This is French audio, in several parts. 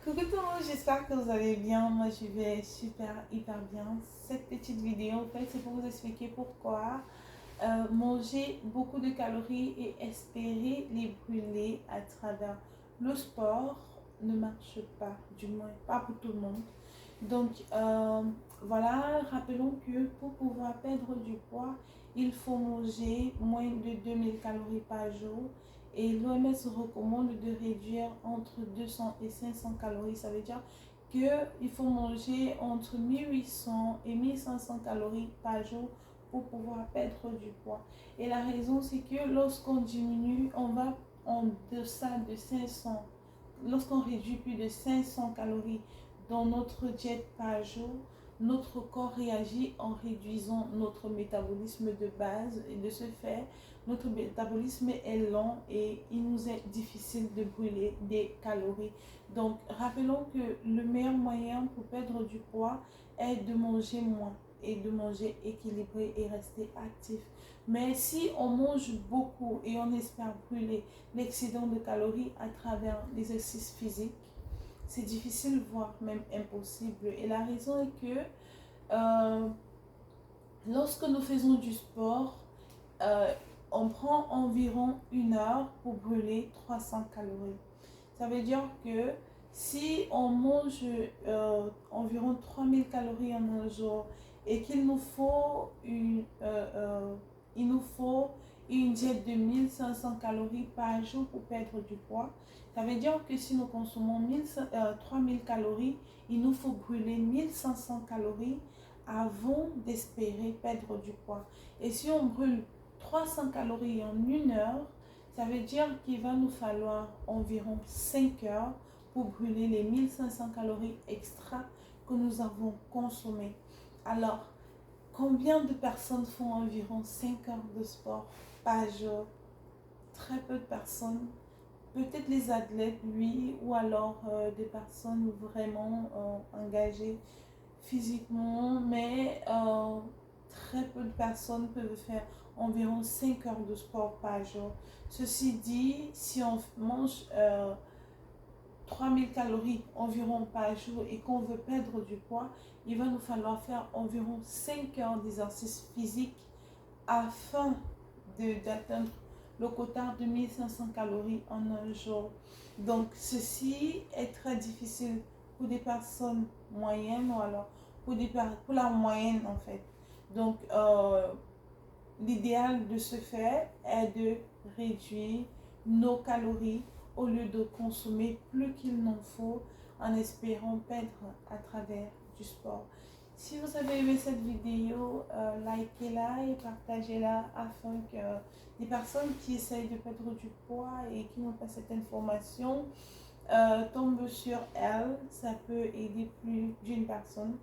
Coucou tout le monde, j'espère que vous allez bien. Moi, je vais hyper bien. Cette petite vidéo, en fait, c'est pour vous expliquer pourquoi manger beaucoup de calories et espérer les brûler à travers le sport ne marche pas, du moins pas pour tout le monde. Donc, voilà, rappelons que pour pouvoir perdre du poids, il faut manger moins de 2000 calories par jour. Et l'OMS recommande de réduire entre 200 et 500 calories. Ça veut dire qu'il faut manger entre 1800 et 1500 calories par jour pour pouvoir perdre du poids. Et la raison, c'est que lorsqu'on diminue, on va en deçà de 500. Lorsqu'on réduit plus de 500 calories dans notre diète par jour, notre corps réagit en réduisant notre métabolisme de base et de ce fait, notre métabolisme est lent et il nous est difficile de brûler des calories. Donc, rappelons que le meilleur moyen pour perdre du poids est de manger moins et de manger équilibré et rester actif. Mais si on mange beaucoup et on espère brûler l'excédent de calories à travers l'exercice physique, c'est difficile, voire même impossible. Et la raison est que euh, lorsque nous faisons du sport, euh, on prend environ 1 heure pour brûler 300 calories. Ça veut dire que si on mange environ 3000 calories en un jour et qu'il nous faut il nous faut une diète de 1500 calories par jour pour perdre du poids, ça veut dire que si nous consommons 3000 calories, il nous faut brûler 1500 calories avant d'espérer perdre du poids. Et si on brûle 300 calories en 1 heure, ça veut dire qu'il va nous falloir environ 5 heures pour brûler les 1500 calories extra que nous avons consommées. Alors, combien de personnes font environ 5 heures de sport par jour? Très peu de personnes. Peut-être les athlètes, oui, ou alors des personnes vraiment engagées physiquement, mais très peu de personnes peuvent faire environ 5 heures de sport par jour. Ceci dit, si on mange 3000 calories environ par jour et qu'on veut perdre du poids, il va nous falloir faire environ 5 heures d'exercice physique afin d'atteindre le quota de 1500 calories en un jour. Donc, ceci est très difficile pour des personnes moyennes ou alors pour la moyenne en fait. Donc, l'idéal de ce fait est de réduire nos calories au lieu de consommer plus qu'il n'en faut en espérant perdre à travers du sport. Si vous avez aimé cette vidéo, likez-la et partagez-la afin que les personnes qui essayent de perdre du poids et qui n'ont pas cette information tombent sur elle. Ça peut aider plus d'une personne.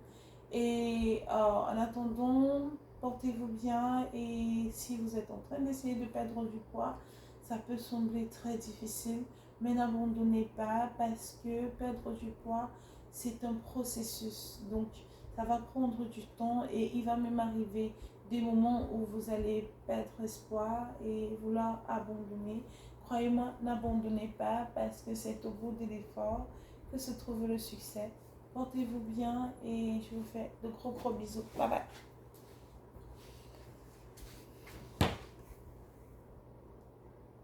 Et en attendant, portez-vous bien et si vous êtes en train d'essayer de perdre du poids, ça peut sembler très difficile, mais n'abandonnez pas parce que perdre du poids, c'est un processus. Donc, ça va prendre du temps et il va même arriver des moments où vous allez perdre espoir et vouloir abandonner. Croyez-moi, n'abandonnez pas parce que c'est au bout de l'effort que se trouve le succès. Portez-vous bien et je vous fais de gros bisous. Bye bye.